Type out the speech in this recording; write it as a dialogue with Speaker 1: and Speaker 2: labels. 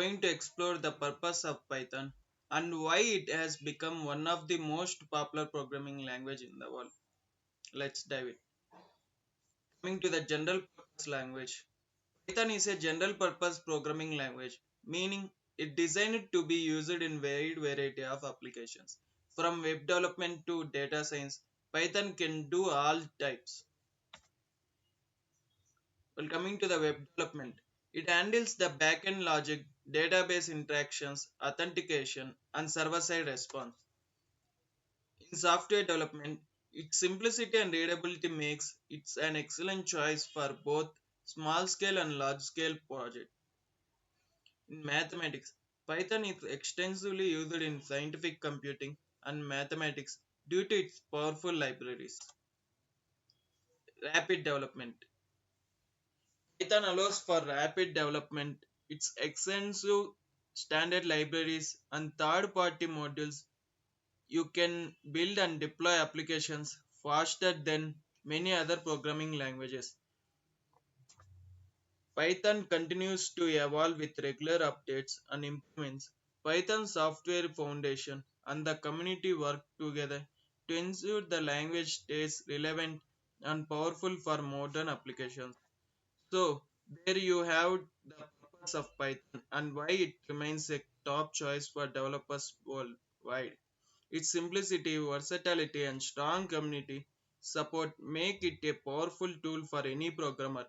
Speaker 1: Going to explore the purpose of Python and why it has become one of the most popular programming language in the world. Let's dive in. Coming to the general purpose language. Python is a general purpose programming language, meaning it designed to be used in wide variety of applications. From web development to data science, Python can do all types. Well, coming to the web development, it handles the backend logic, database interactions, authentication, and server-side response. In software development, its simplicity and readability makes it an excellent choice for both small-scale and large-scale projects. In mathematics, Python is extensively used in scientific computing and mathematics due to its powerful libraries. Rapid development. Python allows for rapid development. Its extensive standard libraries and third-party modules you can build and deploy applications faster than many other programming languages. Python continues to evolve with regular updates and improvements. Python Software Foundation and the community work together to ensure the language stays relevant and powerful for modern applications. So, there you have the purpose of Python and why it remains a top choice for developers worldwide. Its simplicity, versatility, and strong community support make it a powerful tool for any programmer